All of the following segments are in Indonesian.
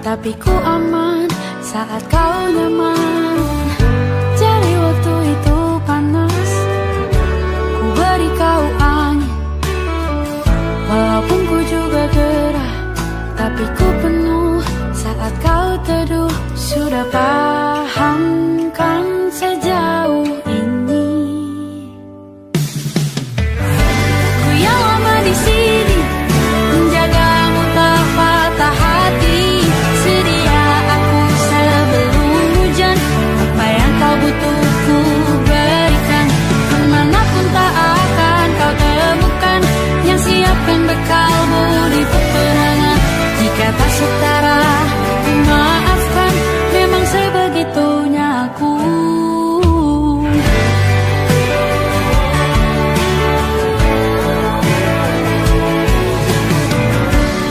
tapi ku aman saat kau nyaman. Jadi waktu itu panas, ku beri kau angin. Walaupun ku juga gerah, tapi ku penuh saat kau teduh. Sudah paham kan sejauh ini? Ku yang lama di sini, menjagamu tak patah hati. Sedia aku sebelum hujan, apa yang kau butuh ku berikan. Kemanapun tak akan kau temukan yang siapkan bekalmu di peperangan. Jika tak setara, ku maafkan, memang sebegitunya aku.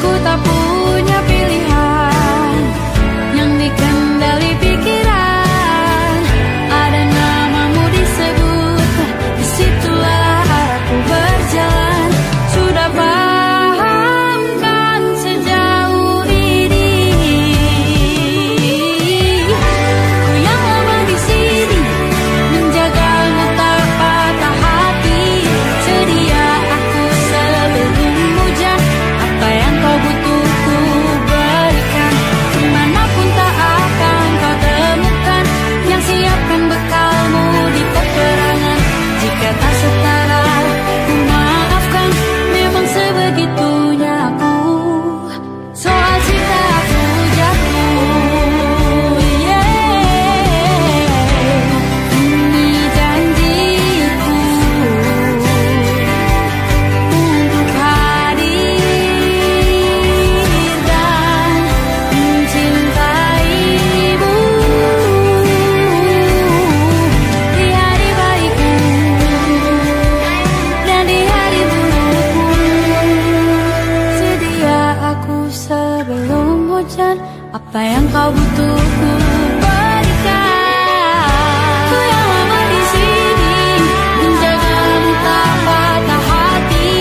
Ku tak punya pilihan yang dikendali pikiran. Ada namamu disebut, disitulah aku berjalan. Sudah paham kan sejauh ini? Ku yang lama di sini, menjagamu tak patah hati. Sedia aku sebelum hujan, apa yang kau butuh ku berikan. Kemanapun tak akan kau temukan yang siapkan bekalmu di peperangan. Jika tak setara, ku maafkan, memang sebegitunya aku. Soal cinta aku jatuh, ini janjiku untuk hadir dan mencintaimu di hari baikku dan di hari burukku. Sedia aku sebelum hujan, apa yang kau butuh ku berikan. Ku yang lama di sini, menjagamu tak patah hati.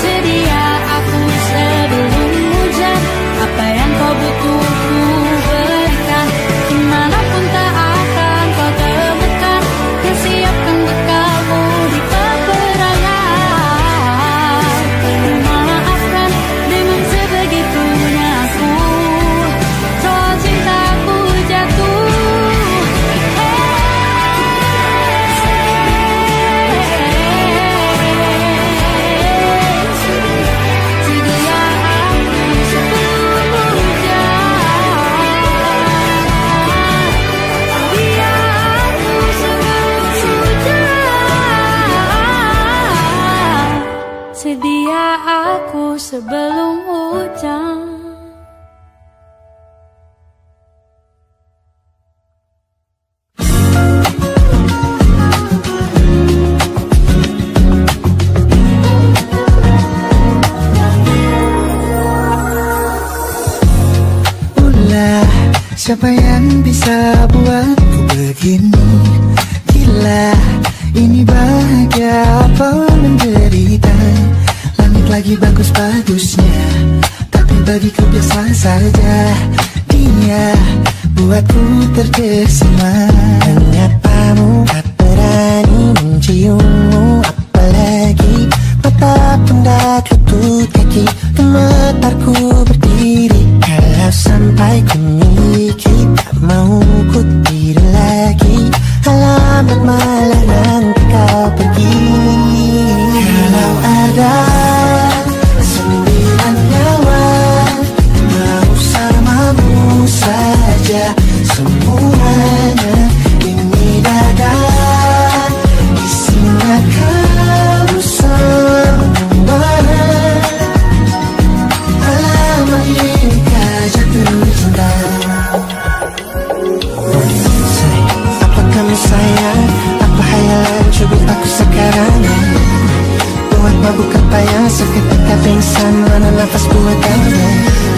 Sedia aku sebelum hujan, apa yang kau butuh ku berikan. Kemanapun tak akan kau temukan yang siapkan bekalmu di peperangan. Maafkan, memang sebegitunya aku. Soal cintaku jatuh, sedia aku sebelum hujan. Sedia aku sebelum hujan. Sedia aku sebelum hujan. Ulah, siapa yang bisa buatku begini? Gila, ini bahagia apa menderita? Langit lagi bagus-bagusnya, tapi bagiku biasa saja. Dia buatku terkesima. Menyapamu tak berani menciummu, apalagi mata pundak lutut kaki gemetarku berdiri. Kalau sampai ku miliki, tak mau ku tidur lagi. Alamat melarang kau pergi. Kalau ada 9 nyawa, mau samamu saja semuanya. Ini dada, isinya kamu semua. Alamat ini jatuh cinta. Apa kamu sayang? Apa hayalan cubit aku sekarang? Buat mabuk apa yang seketika pingsan, mana nafas buat kamu.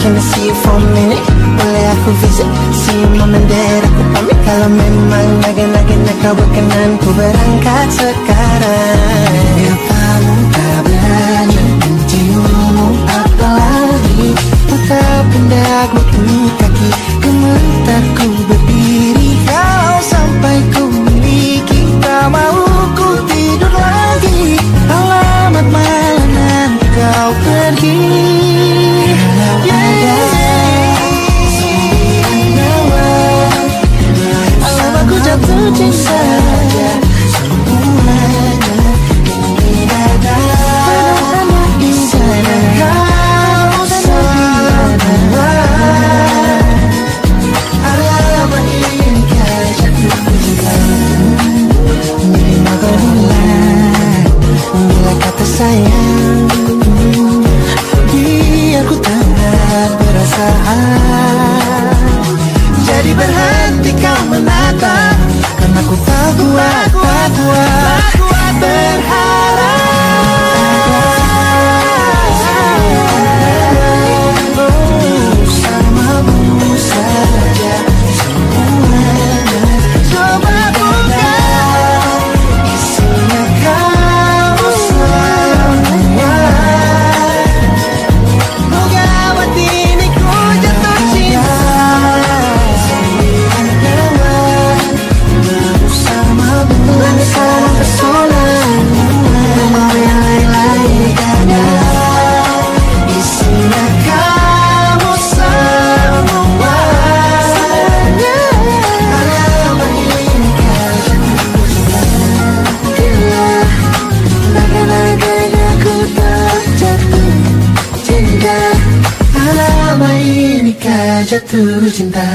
Can I see you for a minute? Boleh aku visit? See you mom and dad, aku pamit. Kalau memang naga-naga nak kau berkenan, ku berangkat sekarang. Bila kamu tak berani menciummu, apalagi mata pundak, butuh kaki Jadi berhenti kau menatap, karena ku tak kuat berharap. Bersamamu saja semuanya. Coba buka, isinya kamu semua. Moga hati ini ku jatuh cinta. Bersama pesona, mau yang lain-lain ada. Isinya kamu semua. Lama ini kau jatuh. Lagi-laginya ku tak jatuh cinta. Lama ini kau jatuh cinta.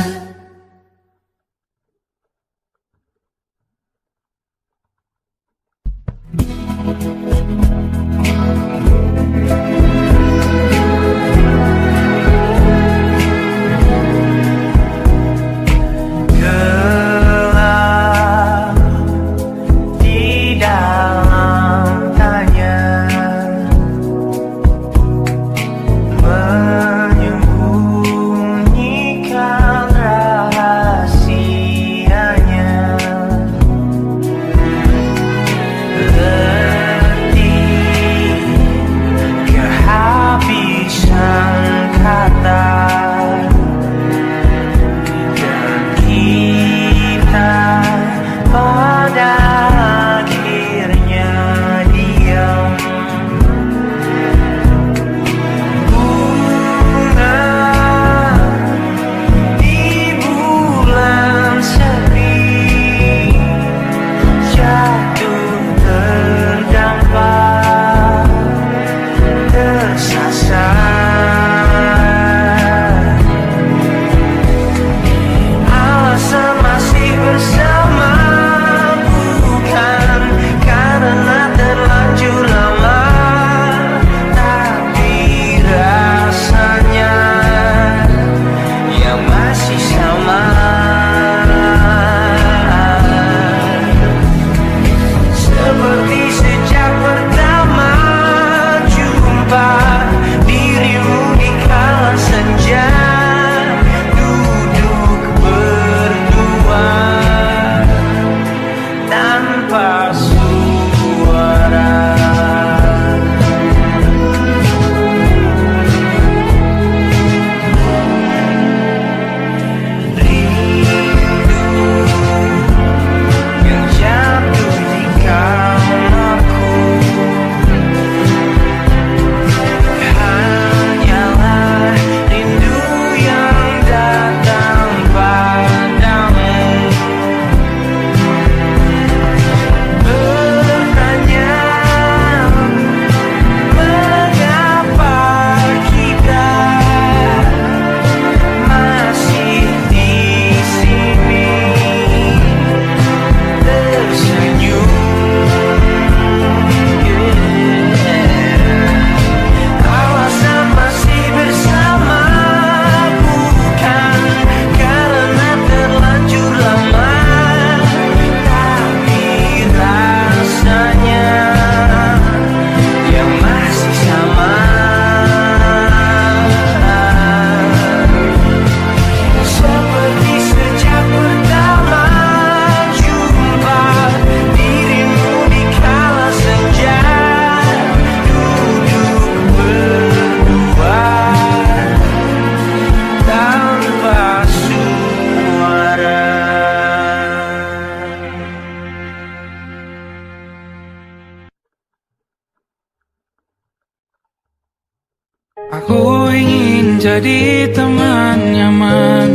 Aku ingin jadi teman nyaman,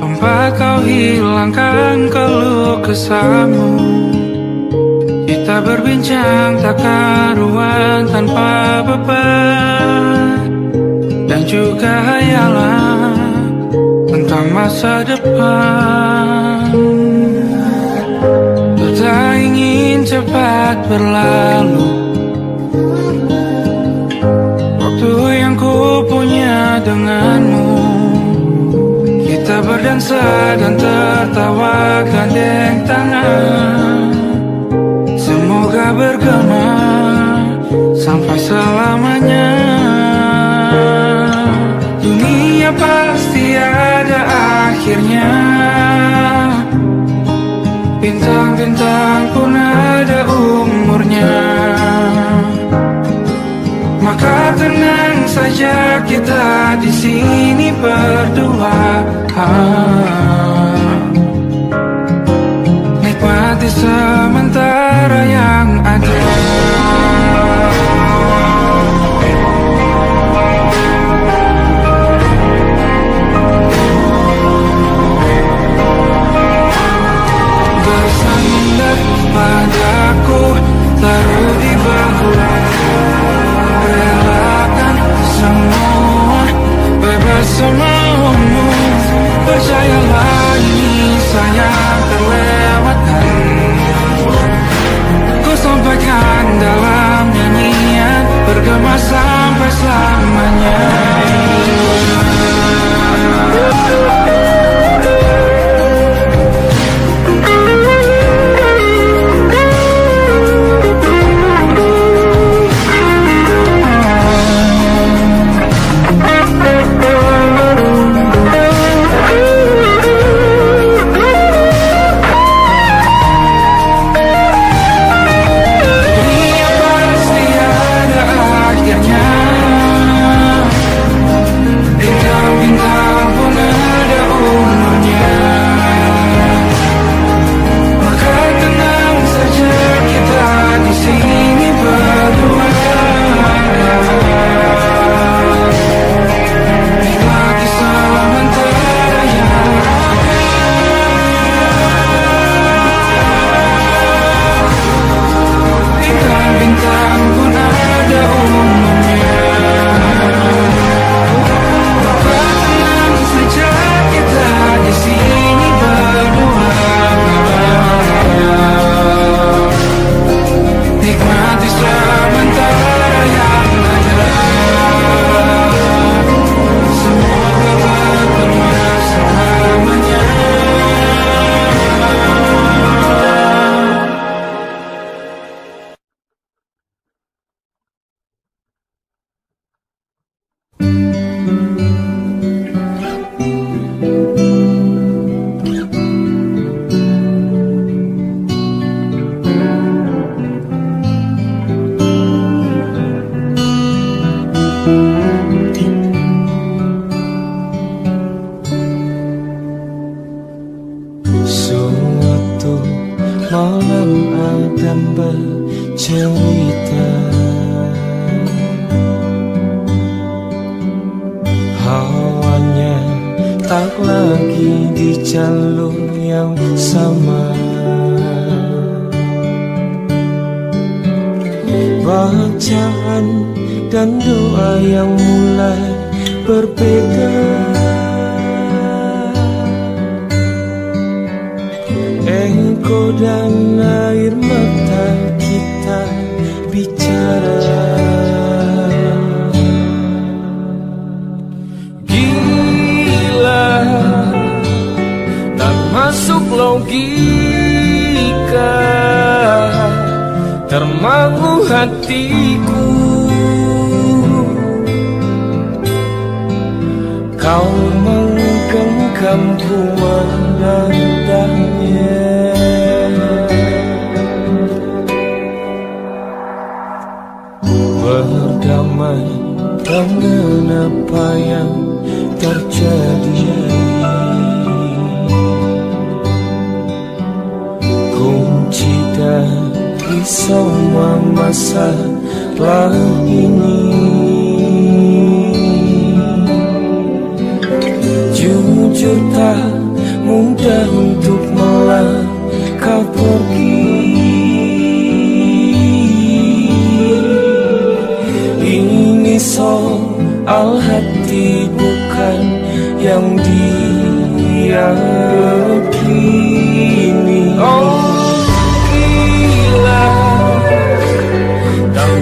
tempat kau hilangkan keluh kesahmu. Kita berbincang tak karuan tanpa beban, dan juga hayalan tentang masa depan. Ku tak ingin cepat berlalu, waktu yang ku punya denganmu. Kita berdansa dan tertawa gandeng tangan. Semoga bergema sampai selamanya. Dunia pasti ada akhirnya. Bintang-bintang pun ada umurnya. Maka tenang saja kita di sini berdua. Nikmati sementara yang ada. Bersandar padaku, taruh di bahu. Relakan semua, bebas semaumu. Percayalah ini sayang terlewatkan. Ku sampaikan dalam nyanyian, bergema sampai selamanya.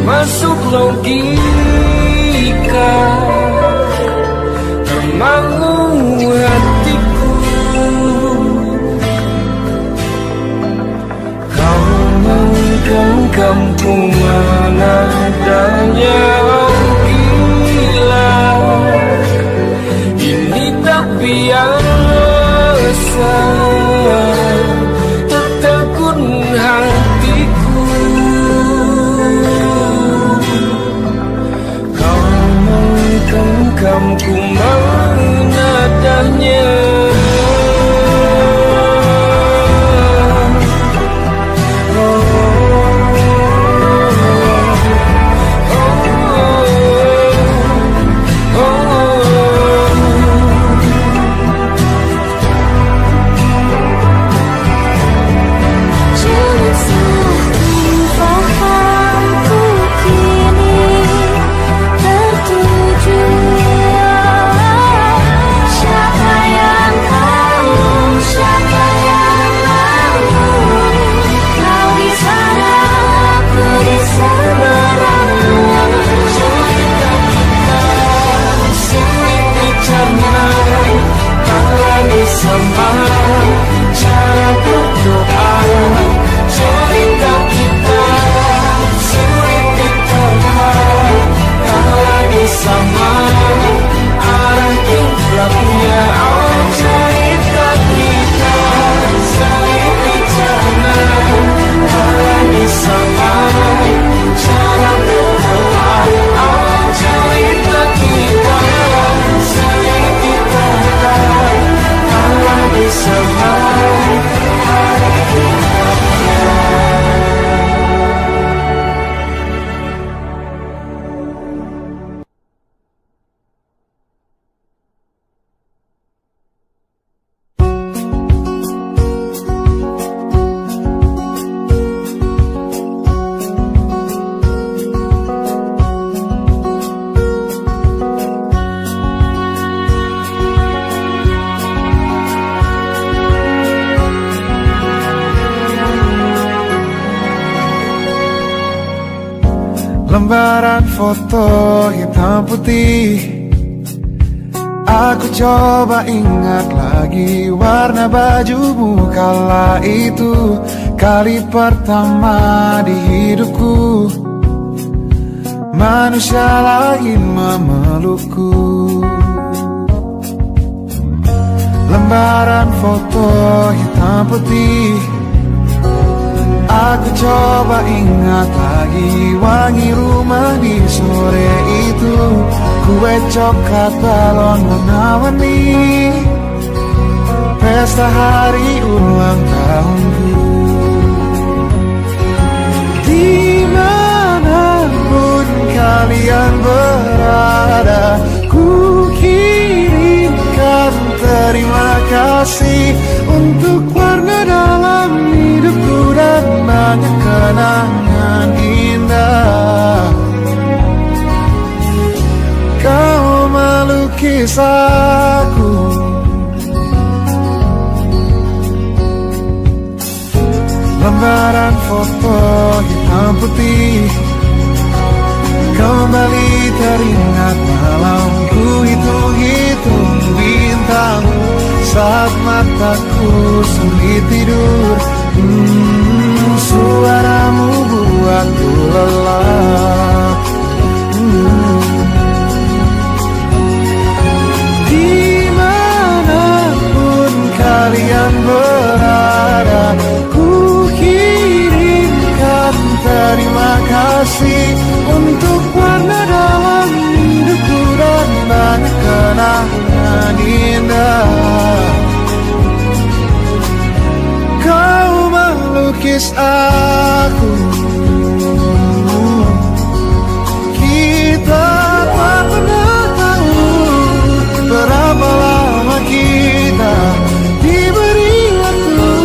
Masuk logika mau hatiku. Kau menggenggam mana adanya gila. Ini tak biasa, tertegun hatiku. Kau menggenggamku mana adanya. Lembaran foto hitam putih, aku coba ingat lagi warna bajumu kala itu. Kali pertama di hidupku manusia lain memelukku. Lembaran foto hitam putih, aku coba ingat lagi wangi rumah di sore itu. Kue coklat balon warna-warni, pesta hari ulang tahunku. Dimanapun kalian berada, ku kirimkan terima kasih untuk warna dalam hidupku dan banyak kenangan indah. Kau melukis aku, lembaran foto hitam putih. Kembali teringat malam ku hitung-hitung bintang saat mataku sulit tidur. Suaramu buatku lelah. Dimanapun kalian berada, ku kirimkan terima kasih untuk warna dalam hidupku dan banyak kenangan indah. Kau melukis aku, kita tak pernah tahu berapa lama kita diberi waktu.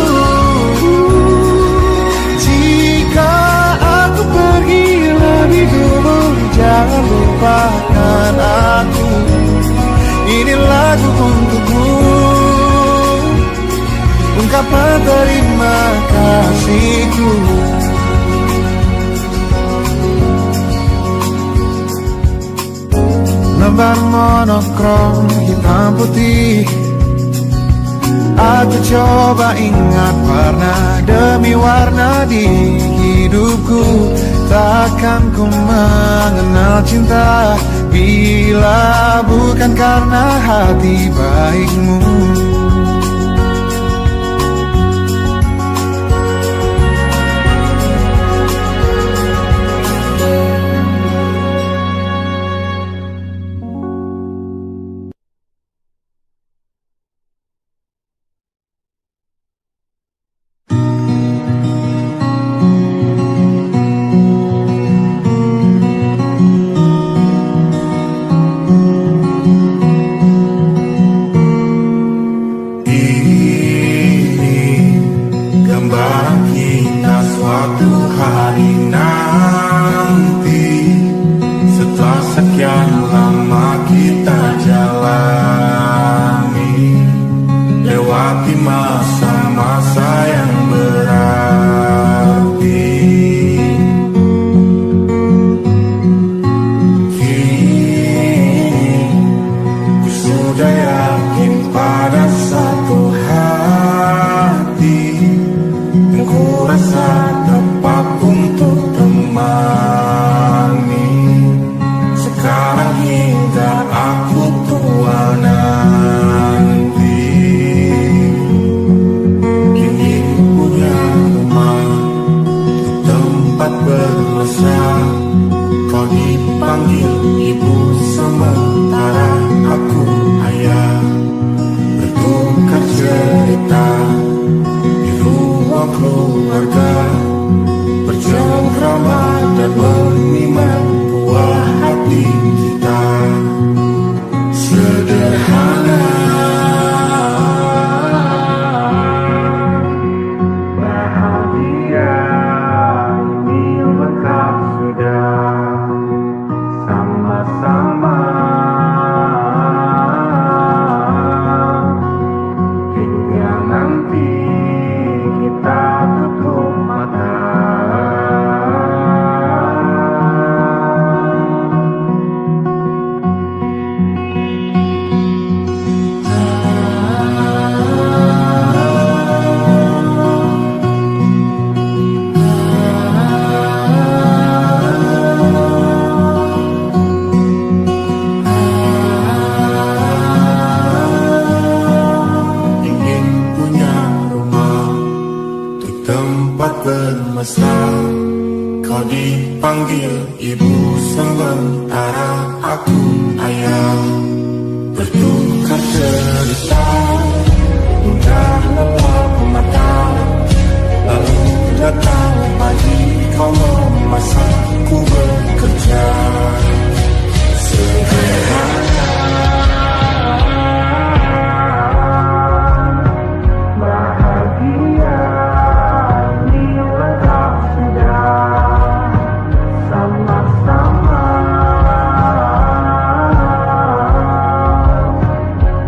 Jika aku pergi lebih dulu, jangan lupakan aku. Ini lagu untukmu, ungkapan terima kasihku. lembar monokrom hitam putih. Aku coba ingat warna demi warna di hidupku. Takkan ku mengenal cinta bila bukan karena hati baikmu.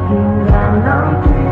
Hingga nanti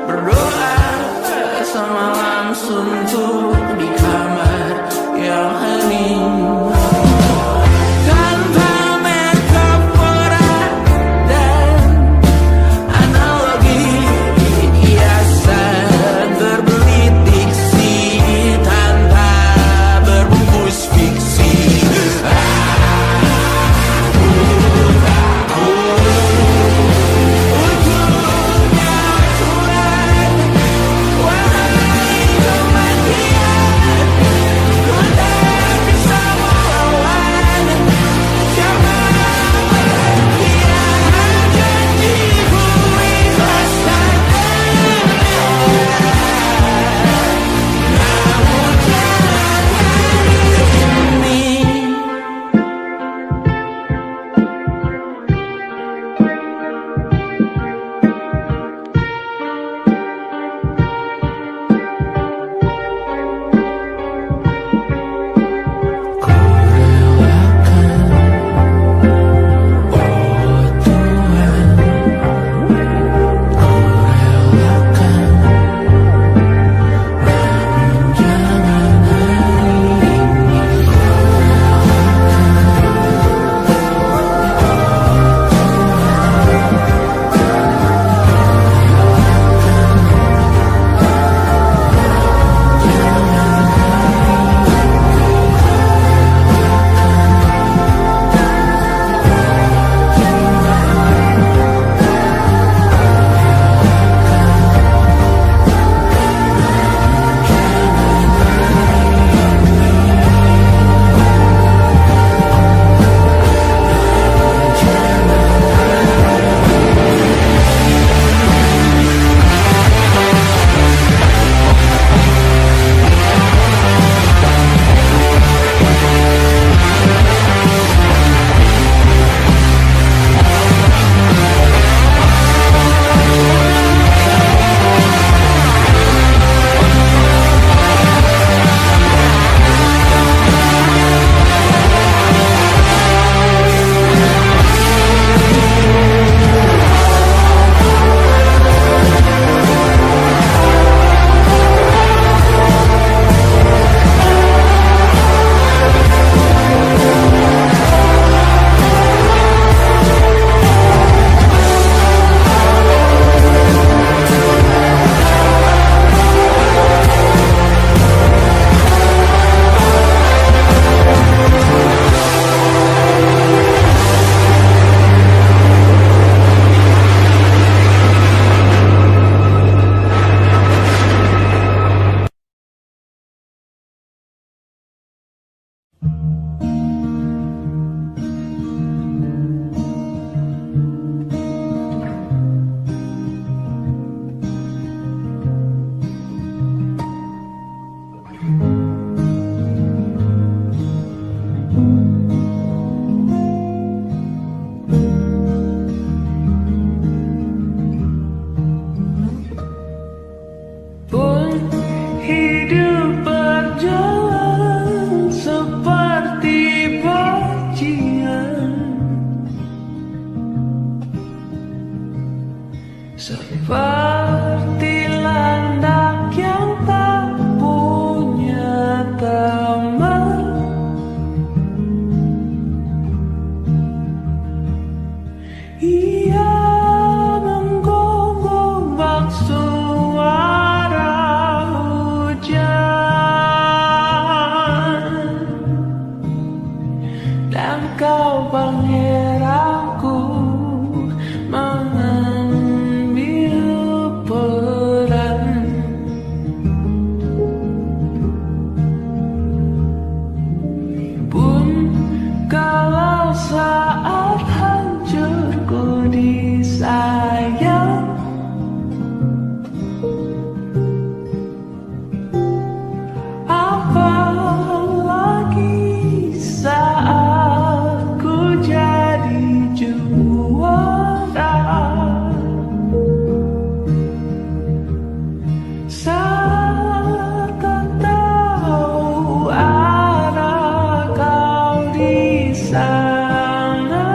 berdoa semalam suntuk di kamar yang hening. Tanpa metafora dan analogi, hiasan berbelit diksi tanpa berbungkus fiksi. Seperti landak yang tak punya teman, ia menggonggong bak suara hujan, dan kau pangeranku saat hancurku disayang, apalagi saat ku jadi juara. Saat tak tahu arah kau di sana,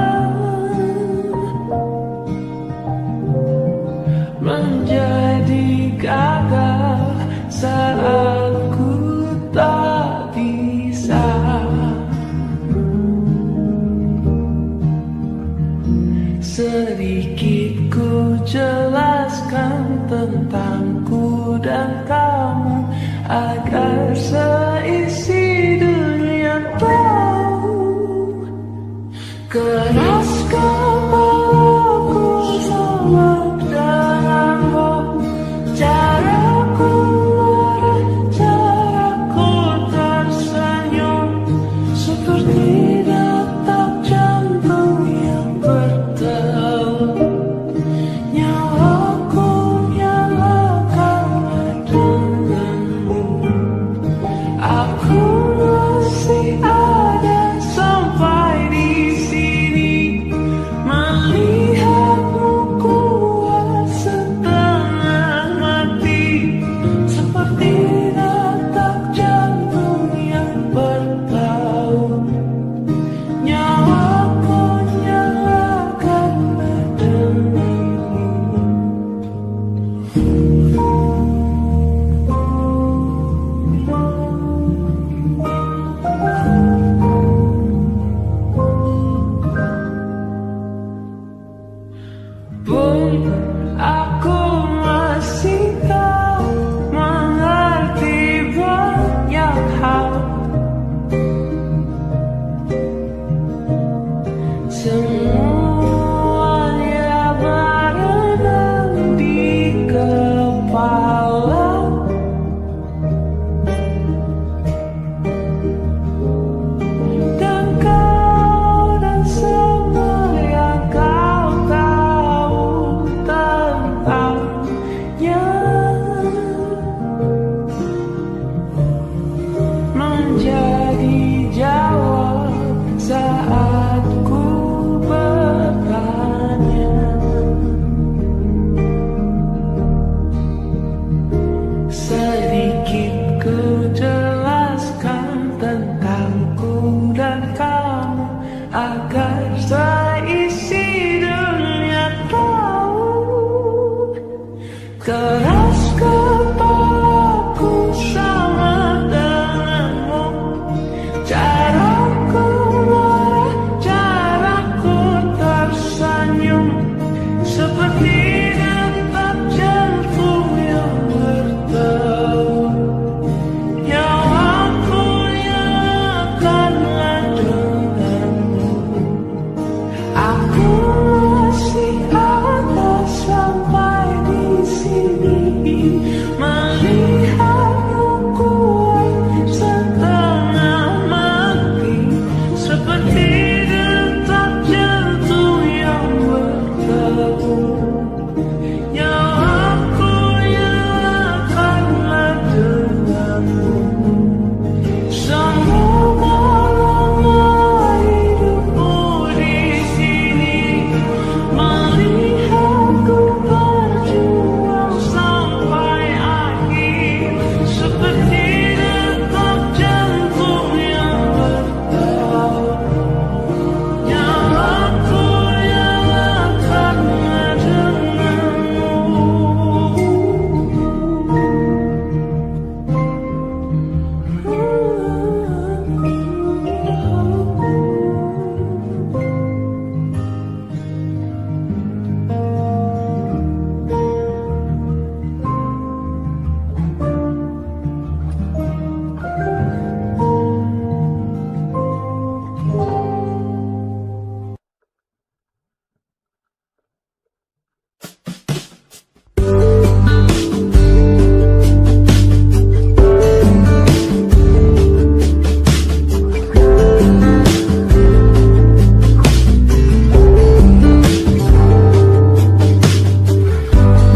menjadi tentangku dan kamu, agar seisi dunia tahu. Keras kepalaku sama denganmu, caraku marah, caraku tersenyum, seperti detak jantung yang berdebar. Nyawaku nyalakan denganmu, aku masih ada sampai di sini, melihatmu kuat setengah mati, seperti detak jantung yang bertaut. Nyawaku nyalakan denganmu. Pun aku masih tak mengerti banyak hal, semuanya berenang di kepala. Dan kau dan semua yang kau tahu tentangnya menjadi jawab saat ku bertanya. Sedikit ku jelaskan tentangku dan kamu, agar seisi dunia tahu. Keras kepalaku sama denganmu, caraku marah, caraku tersenyum, seperti detak jantung yang berdebar. Nyawaku nyalakanlah denganmu, aku masih ada sampai di sini, melihatmu kuat setengah mati, seperti detak jantung yang berdebar. Nyawaku nyalakanlah denganmu. Semoga lama hidupmu di sini, melihatku berjuang sampai akhir, seperti detak jantung yang berdebar. Nyawaku nyalakanlah denganmu.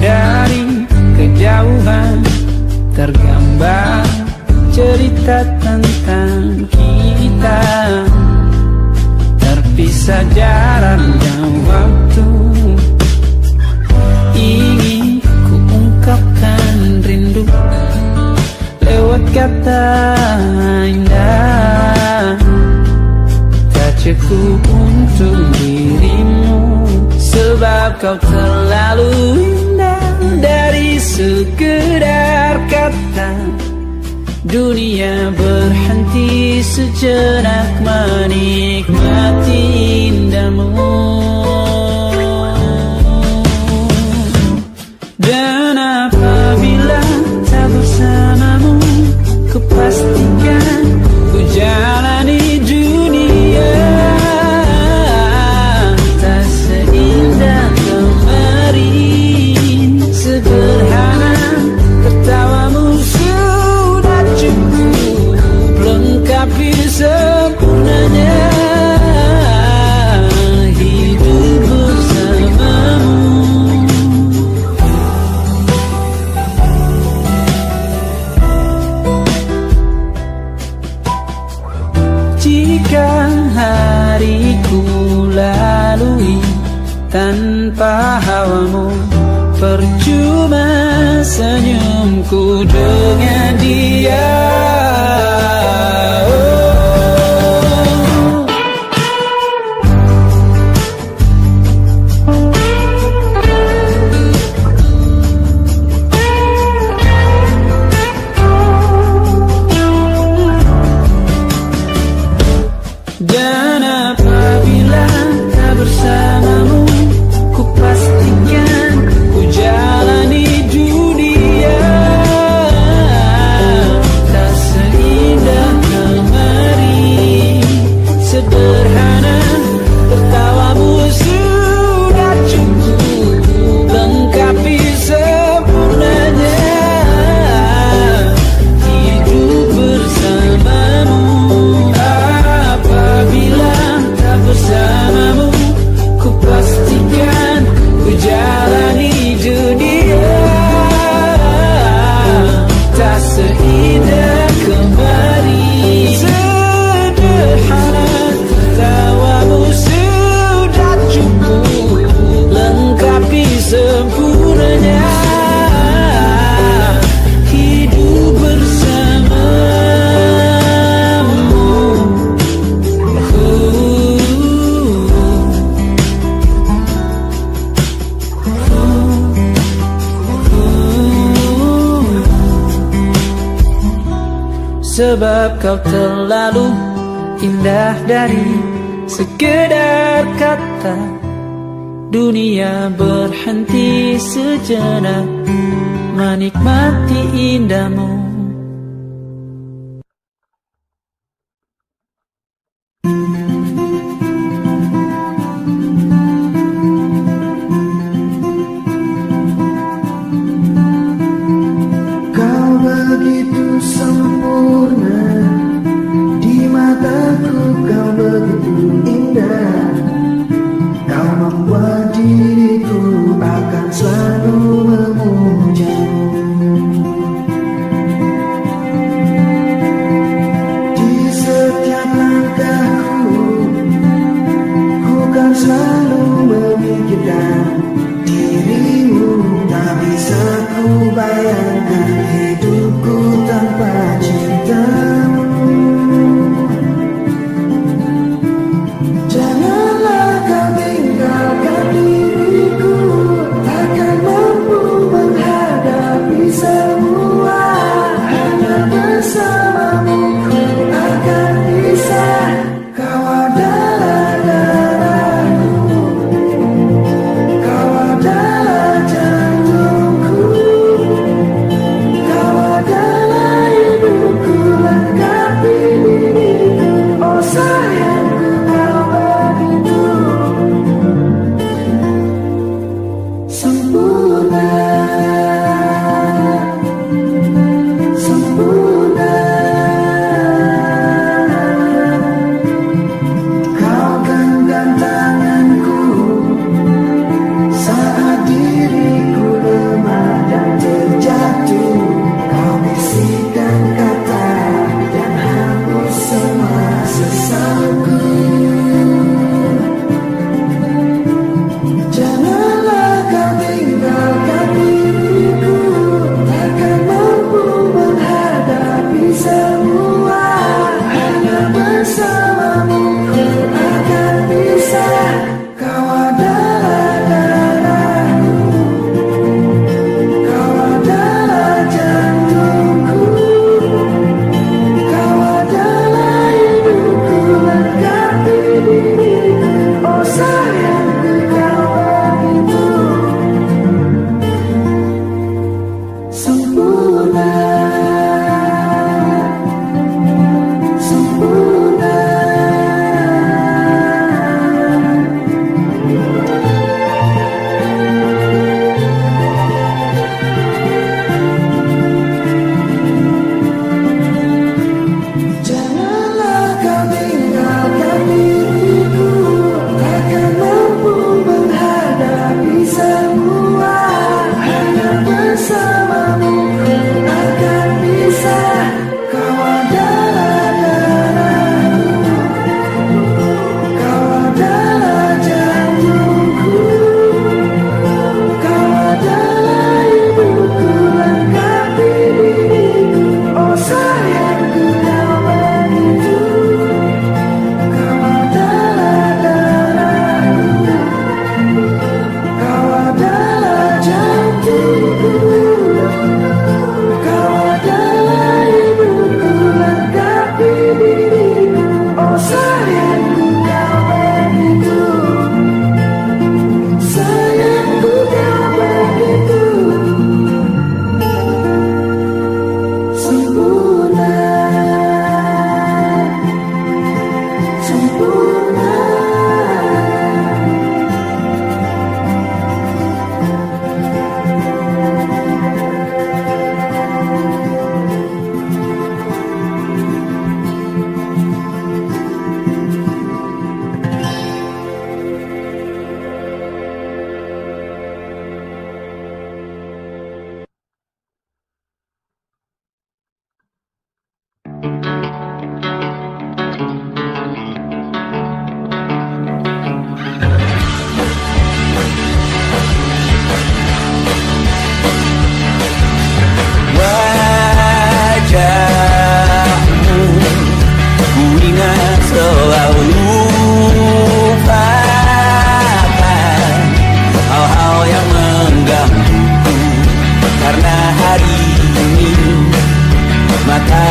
Dari kejauhan tergambar cerita tentang kita, terpisah jarak dan waktu. Ingin ku ungkapkan rindu lewat kata indah, tak cukup untuk dirimu, sebab kau terlalu indah. Dari sekedar kata, dunia berhenti sejenak menikmati indahmu. Dan apa senyumku dengan dia. Dan apabila tak bersamamu, ku pastikan ku jalani dunia tak seindah kemarin. Sederhana tertawamu sudah cukup lengkapi sempurnanya hidup bersamamu. Apabila tak bersamamu, ku pastikan ku jalani dunia tak seindah kemarin. Sederhana tawamu sudah cukup lengkapi sempurnanya hidup bersamamu. Sebab kau terlalu indah dari sekedar kata. Dunia berhenti sejenak menikmati indahmu. Kau begitu sempurna, di mataku kau begitu indah. Kau membuat diriku akan selalu memujamu. Di setiap langkahku, ku kan selalu memikirkan dirimu. Tak bisa ku bayangkan hidupku tanpa cinta.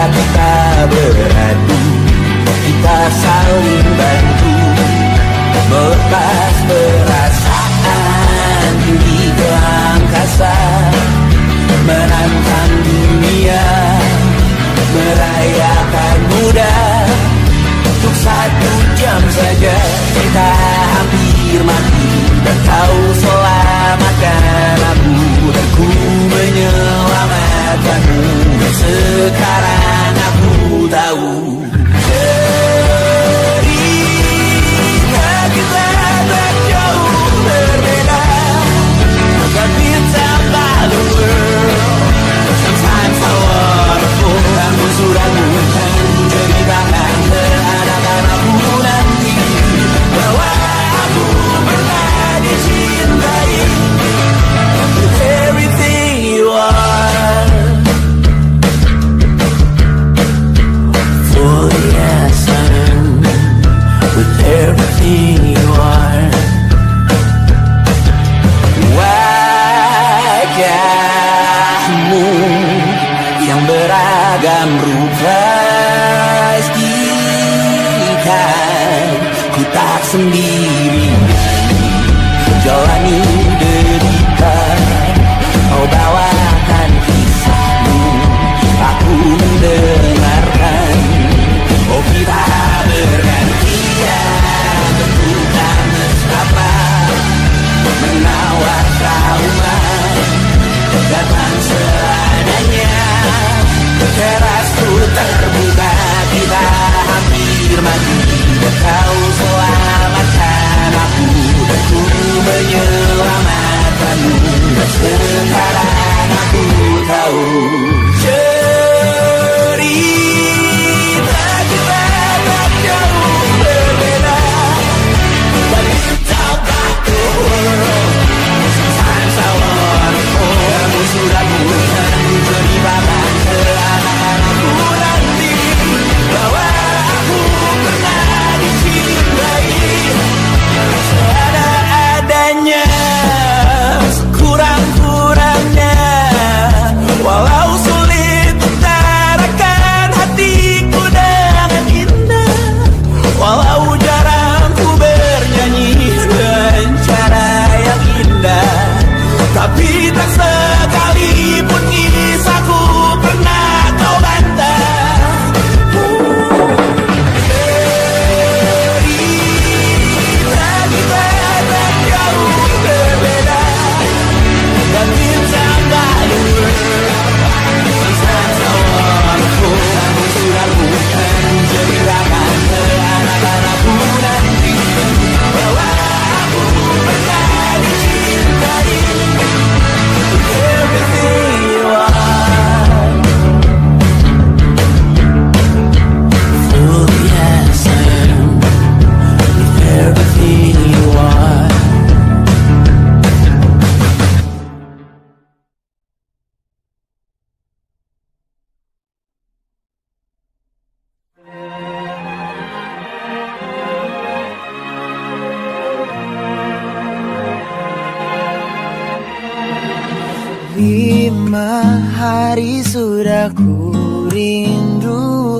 kita beradu, kita saling bantu, melepas perasaan tinggi ke angkasa, menantang dunia, merayakan muda. Untuk 1 jam saja kita hampir mati, dan kau selamatkan aku, dan ku menyelamatkanmu. Sekarang aku tahu cerita kita tak jauh berbeda, tapi tambah the world. Sometimes I wonderful, kamu sudah bukan ceritakan terhadap aku nanti, bahwa aku pernah dicintai with everything you are. For yes, I'm with everything you are. Wajahmu yang beragam rupa istikan, ku tak sendirian jalani derita. Kau bawakan kisahmu, aku mendengarkan. Oh kita bergantian, tentukan mesra, menawar trauma, datang seadanya. Terasku terbuka, kita hampir mati, dan kau selamatkan aku, dan ku menyelamatkanmu. Dan sekarang aku tahu cerita kita tak jauh berbeda, tapi tambah the world. Sometimes I wonderful, kamu sudah bukan ceritakan anak-anakku nanti, bahwa aku pernah dicintai seadanya, sekurang-kurangnya. Walau sulit utarakan hatiku dengan indah, walau jarang ku bernyanyi dengan cara yang indah, tapi tak sekalipun kisahku pernah kau bantah. Cerita kita tak jauh berbeda, dan tambah the world. Sometimes I wonderful, kamu sudah bukan ceritakan anak-anakku nanti, bahwa aku pernah dicintai with everything you are. Oh yes, I am with everything you are. Lima hari sudah ku rindu,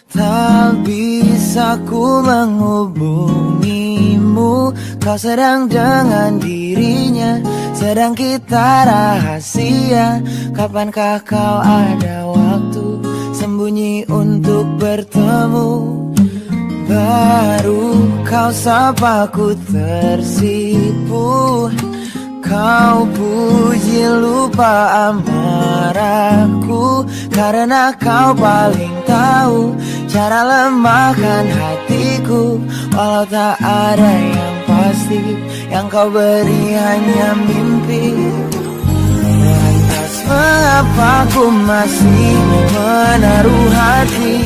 tak bisa ku menghubungimu. Kau sedang dengan dirinya, sedang kita rahasia. Kapankah kau ada waktu sembunyi untuk bertemu? Baru kau sapa ku tersipu, kau puji lupa amarahku, karena kau paling tahu cara lemahkan hatiku. Walau tak ada yang pasti, yang kau beri hanya mimpi. Lantas mengapa ku masih menaruh hati,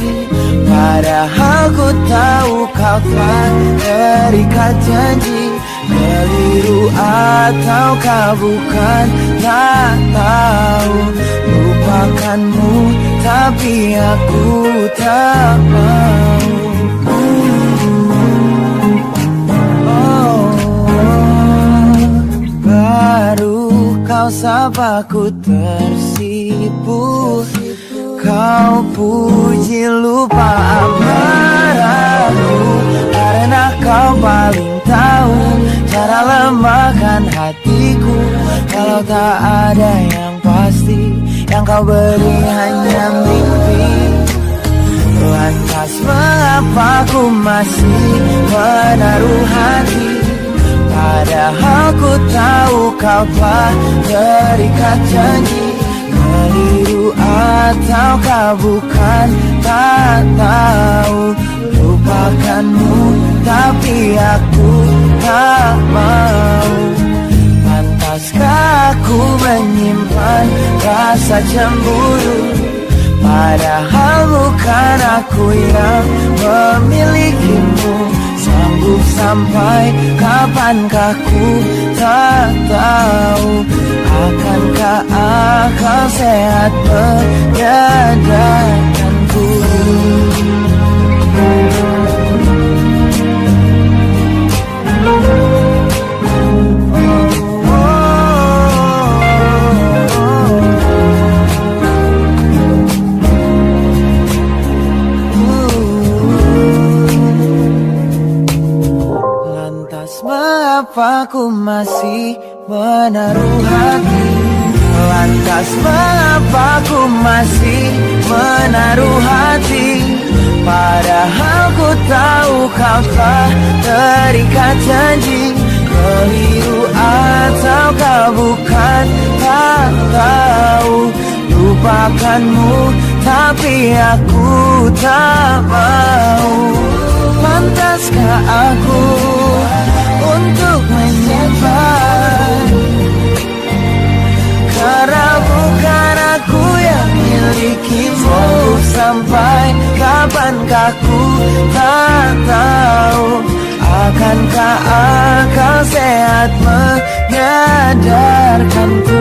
padahal ku tahu kau telah terikat janji. Keliru ataukah bukan, tak tahu. Lupakanmu tapi aku tak mau. Baru kau sapa ku tersipu, Kau puji lupa amarahku, karena kau paling tahu cara lemahkan hatiku. Kalau tak ada yang pasti, yang kau beri hanya mimpi. Lantas mengapa ku masih menaruh hati, padahal ku tahu kau telah terikat janji. Keliru ataukah bukan, tak tahu. Lupakanmu tapi aku tak mau. Pantaskah aku menyimpan rasa cemburu, padahal bukan aku yang memilikimu. Sanggup sampai kapankah ku tak tahu. Akankah akal sehat menyadarkanku? Lantas mengapa ku masih menaruh hati? Lantas mengapa ku masih menaruh hati, padahal ku tahu kau telah terikat janji. Keliru ataukah bukan, tak tahu. Lupakanmu tapi aku tak mau. Pantaskah aku untuk menyimpan, karena bukan aku yang milikimu. Sampai kapankah ku tak tahu. Akankah akal sehat menyadarkanku?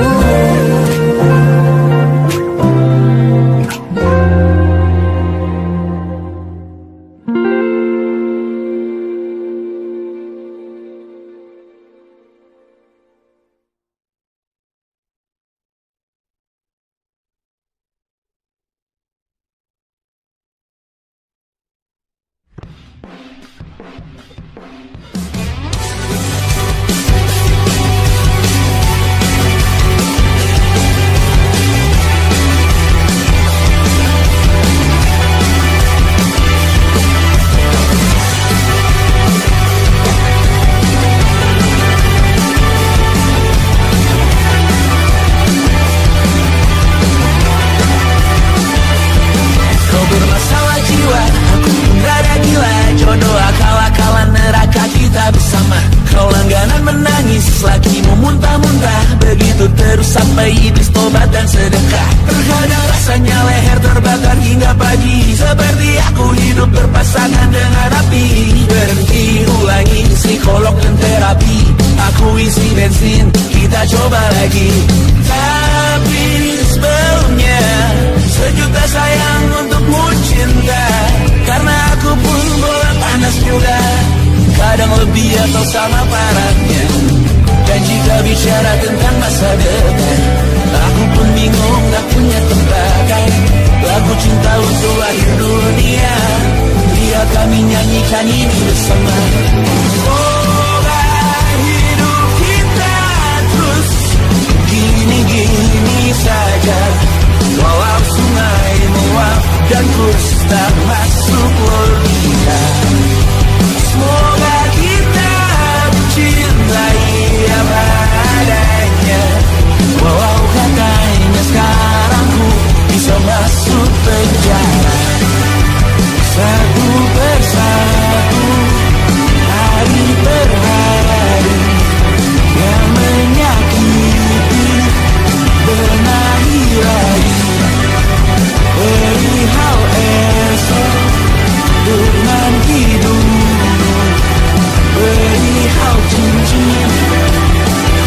Sampai iblis tobat dan sedekah. Terkadang rasanya leher terbakar hingga pagi, seperti aku hidup berpasangan dengan api. Berhenti, ulangi psikolog dan terapi. Aku isi bensin, kita coba lagi. Tapi sebelumnya sejuta sayang untukmu cinta, karena aku pun bola panas juga, kadang lebih atau sama parahnya. Dan jika bicara tentang masa depan, aku pun bingung, gak punya tembakan. Lagu cinta untuk akhir dunia, biar kami nyanyikan ini bersama. Semoga hidup kita terus gini-gini saja, walau sungai meluap dan kurs tak masuk logika. Semoga kita mencintai apa adanya, walau katanya sekarang ku bisa masuk penjara. Satu persatu, hari per hari, yang menyakiti benahi lagi. Perihal esok dengan hidupmu, perihal cincin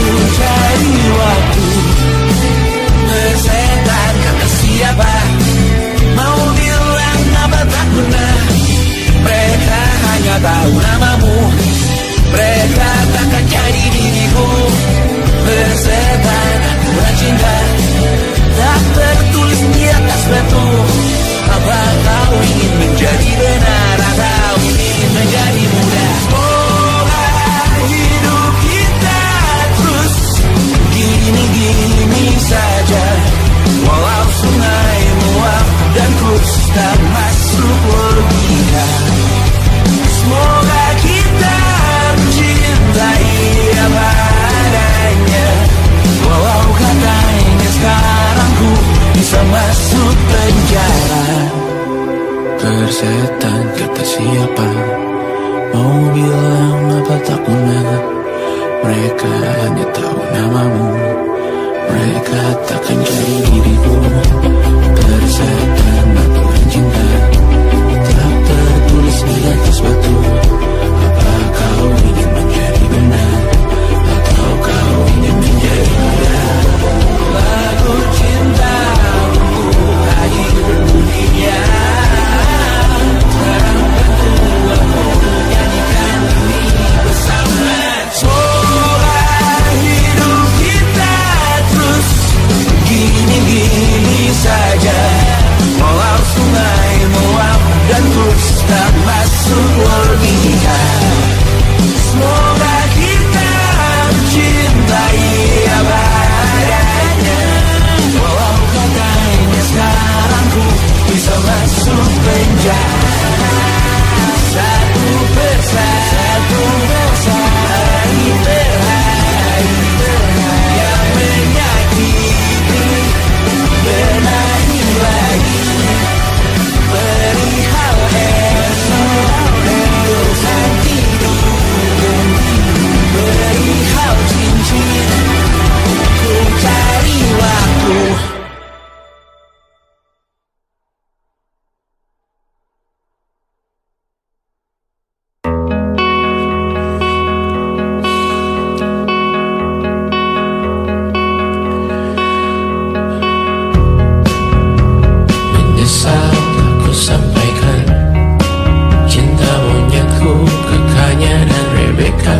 ku cari waktu. Bersetan kata siapa, mau bilang apa tak guna. Mereka hanya tahu namamu, mereka takkan jadi diriku. Bersetan aku cinta, tak tertulis di atas batu. terus tak masuk logika. Semoga kita mencintai apa adanya, walau katanya sekarang ku bisa masuk penjara. Persetan kata siapa, mau bilang apa tak guna. Mereka hanya tahu namamu, mereka takkan jadi diriku. Persetan aturan cinta tak tertulis di atas batu. Apa kau ingin menjadi benar, atau kau ingin menjadi mudah? Lagu cintamu hadir dunia. Sekarang tentu aku nyanyikan ini bersama. Semoga hidup kita terus gini-gini saja, walau sungai meluap dan terus tak masuk logika. Semoga kita mencintai apa adanya, walau katanya sekarang ku bisa masuk penjara. Satu persatu hari per hari yang menyakiti benahi lagi. Perihal esok dosa tidur, perihal cincin ku cari waktu. Menyesal aku sampaikan cinta monyetku ke Kanya dan Rebecca.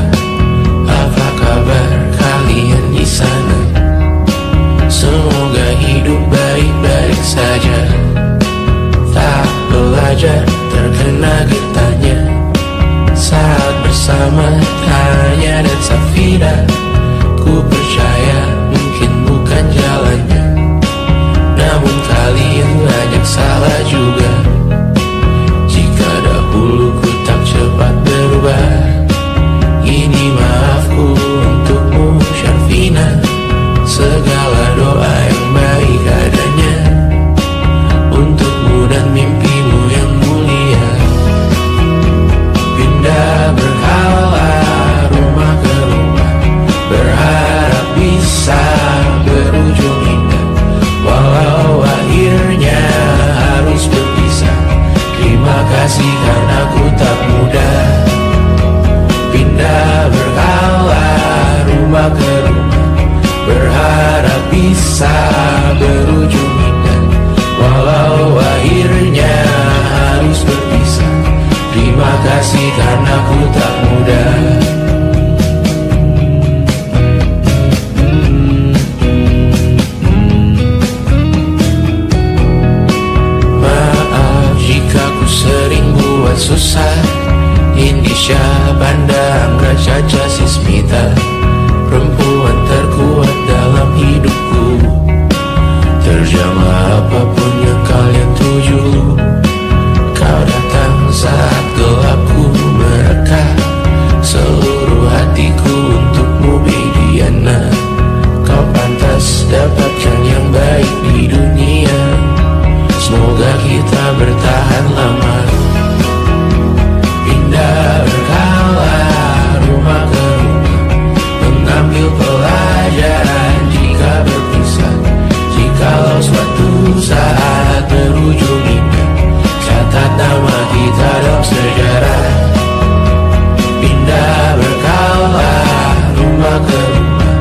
Apa kabar kalian di sana? Semoga hidup baik-baik saja. Tak belajar terkena getahnya saat bersama Kanya dan Safira. Ku percaya mungkin bukan jalannya, namun kalian banyak salah juga. Jika dahulu ku tak cepat berubah, ini maafku untukmu Syarfina. Segala doa yang baik adanya untukmu dan mimpimu yang mulia. Pindah berhala rumah ke rumah, berharap bisa berujung indah, walau akhirnya harus berpisah. Terima kasih karena ku tak mudah. Pindah berhala rumah ke rumah, berharap bisa berujung indah, walau akhirnya harus berpisah. Terima kasih karena ku tak mudah. Maaf jika ku sering buat susah. Indisha, Banda, Anggra, Caca, Sismita, perempuan terkuat dalam hidupku. Terjanglah apapun yang kalian tuju. Kau datang saat gelapku mereka. Seluruh hatiku untukmu Bidiana. Kau pantas dapatkan yang baik di dunia. Semoga kita bertahan lama. Pindah berkala rumah ke rumah, mengambil pelajaran jika berpisah. Jikalau suatu saat berujung indah, catat nama kita dalam sejarah. Pindah berkala rumah ke rumah,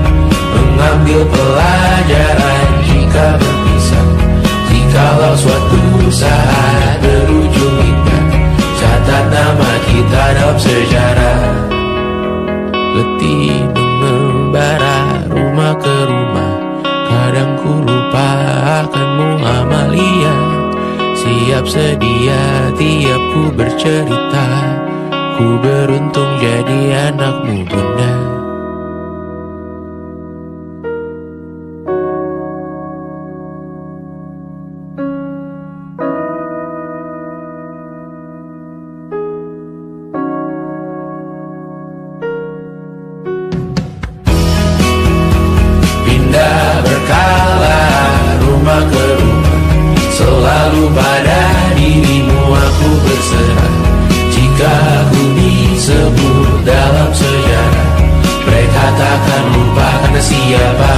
mengambil pelajaran jika berpisah. Jikalau suatu saat berujung indah, catat nama kita dalam sejarah. Letih mengembara rumah ke rumah, kadang ku lupa akanmu Amalia. Siap sedia tiap ku bercerita, ku beruntung jadi anakmu Bunda. takkan lupa karena siapa.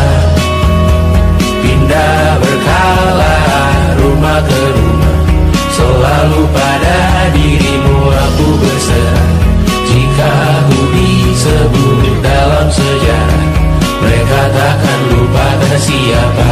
Pindah berkala rumah ke rumah, selalu pada dirimu aku berserah. Jika aku disebut dalam sejarah, mereka takkan lupa karena siapa.